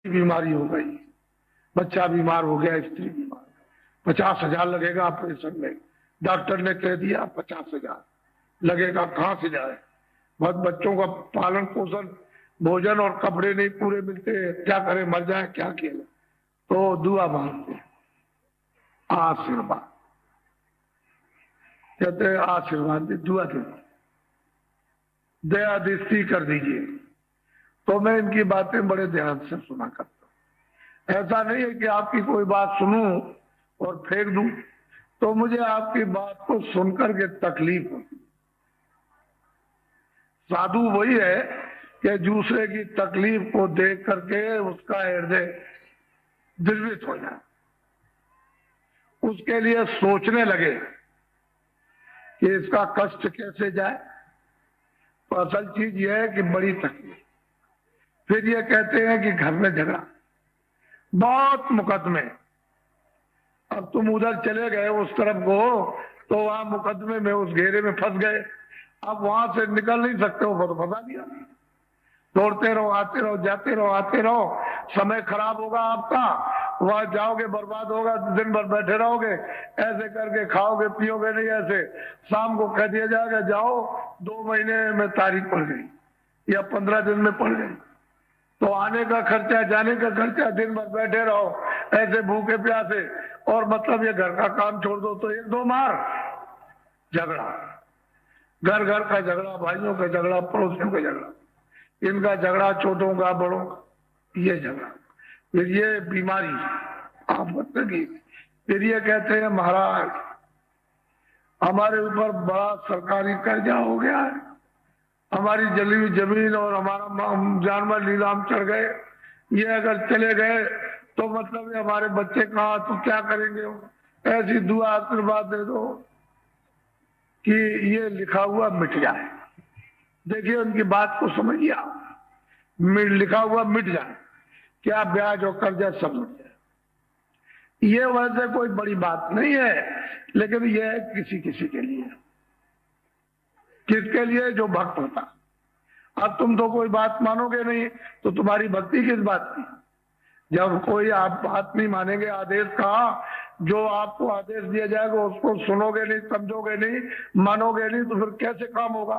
बीमारी हो गई, बच्चा बीमार हो गया, स्त्री बीमार, 50,000 लगेगा ऑपरेशन में। डॉक्टर ने कह दिया 50,000 लगेगा, कहां से जाए? बहुत बच्चों का पालन पोषण, भोजन और कपड़े नहीं पूरे मिलते, क्या करें, मर जाए, क्या किया? तो दुआ मांगते, आशीर्वाद कहते हैं, आशीर्वाद दे, दुआ दे, दया दृष्टि कर दीजिए। तो मैं इनकी बातें बड़े ध्यान से सुना करता हूं। ऐसा नहीं है कि आपकी कोई बात सुनूं और फेंक दूं, तो मुझे आपकी बात को सुनकर के तकलीफ होती। साधु वही है कि दूसरे की तकलीफ को देख करके उसका हृदय द्रवित हो जाए, उसके लिए सोचने लगे कि इसका कष्ट कैसे जाए। तो असल चीज यह है कि बड़ी तकलीफ। फिर ये कहते हैं कि घर में झगड़ा, बहुत मुकदमे, अब तुम उधर चले गए उस तरफ को, तो वहां मुकदमे में उस घेरे में फंस गए, अब वहां से निकल नहीं सकते हो, तो फंसा दिया। दौड़ते रहो, आते रहो, जाते रहो, आते रहो, समय खराब होगा आपका, वहां जाओगे बर्बाद होगा, दिन भर बैठे रहोगे, ऐसे करके खाओगे पियोगे नहीं, ऐसे शाम को कह दिया जाएगा जाओ, 2 महीने में तारीख पड़ गई या 15 दिन में पड़ गई, तो आने का खर्चा, जाने का खर्चा, दिन भर बैठे रहो ऐसे भूखे प्यासे, और मतलब ये घर का काम छोड़ दो तो 1-2 मार झगड़ा, घर घर का झगड़ा, भाइयों का झगड़ा, पड़ोसियों का झगड़ा, इनका झगड़ा, छोटों का बड़ों का, ये झगड़ा, फिर ये बीमारी आप बताइए। फिर ये कहते हैं महाराज हमारे ऊपर बड़ा सरकारी कर्जा हो गया है, हमारी जली हुई जमीन और हमारा जानवर नीलाम चढ़ गए, ये अगर चले गए तो मतलब ये हमारे बच्चे कहाँ, तो क्या करेंगे? ऐसी दुआ आशीर्वाद दे दो कि ये लिखा हुआ मिट जाए। देखिए उनकी बात को समझिए, लिखा हुआ मिट जाए, क्या ब्याज और कर्जा सब मिट जाए। ये वैसे कोई बड़ी बात नहीं है, लेकिन यह है किसी किसी के लिए। किसके लिए? जो भक्त होता। अब तुम तो कोई बात मानोगे नहीं, तो तुम्हारी भक्ति किस बात की? जब कोई आप बात नहीं मानेंगे, आदेश का, जो आपको आदेश दिया जाएगा उसको सुनोगे नहीं, समझोगे नहीं, मानोगे नहीं, तो फिर कैसे काम होगा?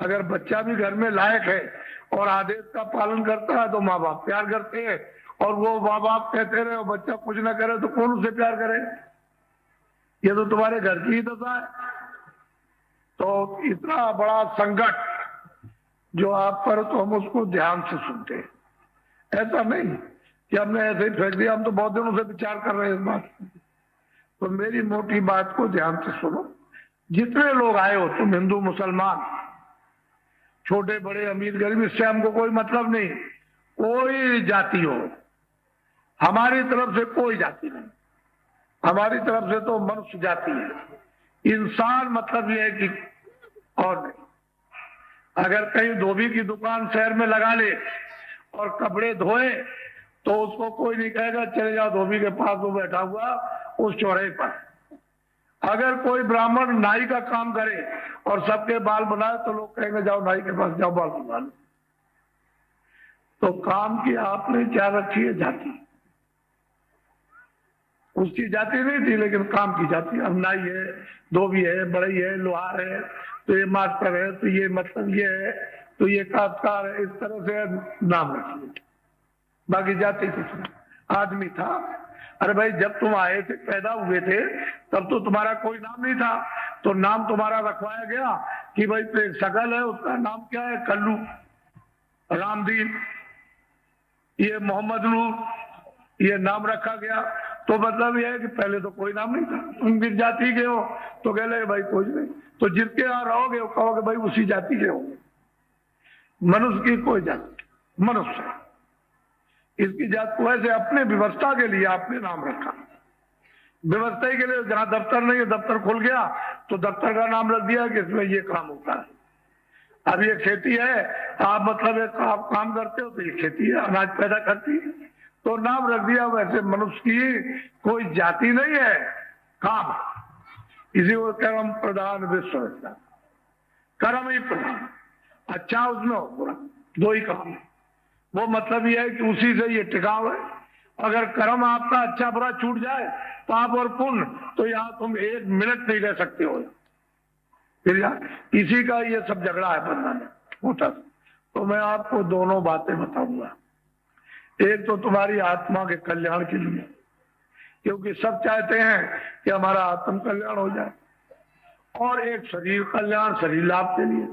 अगर बच्चा भी घर में लायक है और आदेश का पालन करता है तो माँ बाप प्यार करते हैं, और वो माँ बाप कहते रहे और बच्चा कुछ ना करे तो कौन उसे प्यार करे? ये तो तुम्हारे घर की ही दशा है। तो इतना बड़ा संकट जो आप पर, तो हम उसको ध्यान से सुनते हैं। ऐसा नहीं कि हमने ऐसे ही फेंक दिया, हम तो बहुत दिनों से विचार कर रहे हैं इस बात। तो मेरी मोटी बात को ध्यान से सुनो। जितने लोग आए हो, तुम हिंदू मुसलमान, छोटे बड़े, अमीर गरीब, इससे हमको कोई मतलब नहीं, कोई जाति हो, हमारी तरफ से कोई जाति नहीं, हमारी तरफ से तो मनुष्य जाति है। इंसान मतलब यह है कि और नहीं। अगर कहीं धोबी की दुकान शहर में लगा ले और कपड़े धोए, तो उसको कोई नहीं कहेगा चले जाओ धोबी के पास, वो बैठा हुआ उस चौराहे पर। अगर कोई ब्राह्मण नाई का काम करे और सबके बाल बनाए, तो लोग कहेंगे जाओ नाई के पास, जाओ बाल बना लो। तो काम की आपने क्या रखी है? जाति। उसकी जाति नहीं थी, लेकिन काम की जाति। अब नाई है, धोबी है, बढ़ई है, लोहार है, तो ये मास्टर है, तो ये मतलब ये है, तो ये काश्तकार है, इस तरह से नाम रखिए। बाकी जाति कुछ नहीं। आदमी था। अरे भाई जब तुम आए थे, पैदा हुए थे, तब तो तुम्हारा कोई नाम नहीं था, तो नाम तुम्हारा रखवाया गया कि भाई तो एक शकल है, उसका नाम क्या है? कल्लू, रामदीन, ये मोहम्मद नूर, ये नाम रखा गया। तो मतलब यह है कि पहले तो कोई नाम नहीं था, तुम किस जाति के हो, तो कह लगे भाई कुछ नहीं, तो जिसके यहाँ रहोगे वो कहोगे भाई उसी जाति के होंगे। मनुष्य की कोई जाति, मनुष्य इसकी जात को ऐसे अपने व्यवस्था के लिए आपने नाम रखा। व्यवस्था के लिए जहां दफ्तर नहीं है, दफ्तर खुल गया तो दफ्तर का नाम रख दिया कि इसमें ये काम होता है। अब ये खेती है, आप मतलब एक आप काम करते हो, तो ये खेती है, अनाज पैदा करती है, तो नाम रख दिया। वैसे मनुष्य की कोई जाति नहीं है, काम। इसी को कर्म प्रधान विश्व, कर्म ही प्रधान। अच्छा उसमें हो, पूरा 2 ही काम है। वो मतलब ये है कि उसी से ये टिकाव है। अगर कर्म आपका अच्छा बुरा छूट जाए, पाप और पुण्य, तो यहाँ तुम 1 मिनट नहीं रह सकते हो। फिर इसी का ये सब झगड़ा है बंधन में होता। तो मैं आपको दोनों बातें बताऊंगा। एक तो तुम्हारी आत्मा के कल्याण के लिए, क्योंकि सब चाहते हैं कि हमारा आत्म कल्याण हो जाए, और एक शरीर कल्याण, शरीर लाभ के लिए।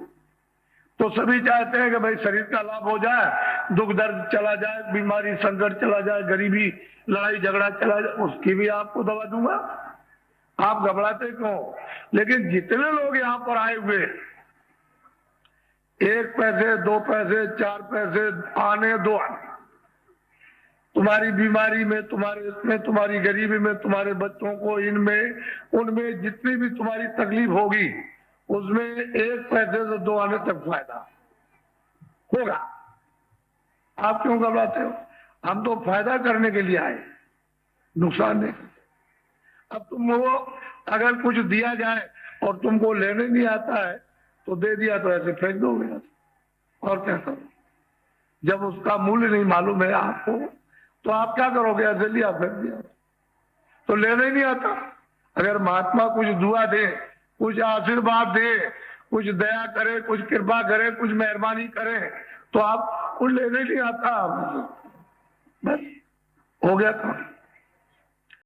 तो सभी चाहते हैं कि भाई शरीर का लाभ हो जाए, दुख दर्द चला जाए, बीमारी संकट चला जाए, गरीबी लड़ाई झगड़ा चला जाए, उसकी भी आपको दवा दूंगा। आप घबराते क्यों? लेकिन जितने लोग यहाँ पर आए हुए, 1 पैसे 2 पैसे 4 पैसे आने दो, तुम्हारी बीमारी में, तुम्हारे इसमें, तुम्हारी गरीबी में, तुम्हारे बच्चों को इनमें उनमें जितनी भी तुम्हारी तकलीफ होगी, उसमें 1 पैसे से 2 आने तक फायदा होगा। आप क्यों घबराते हो? हम तो फायदा करने के लिए आए, नुकसान नहीं। अब तुम वो अगर कुछ दिया जाए और तुमको लेने नहीं आता है तो दे दिया तो ऐसे फेंक दोगे, और क्या करो? जब उसका मूल्य नहीं मालूम है आपको तो आप क्या करोगे? ऐसे लिया फेंक दिया तो लेने ही नहीं आता। अगर महात्मा कुछ दुआ दे, कुछ आशीर्वाद दे, कुछ दया करे, कुछ कृपा करे, कुछ मेहरबानी करे, तो आपको लेने नहीं आता, बस हो गया काम।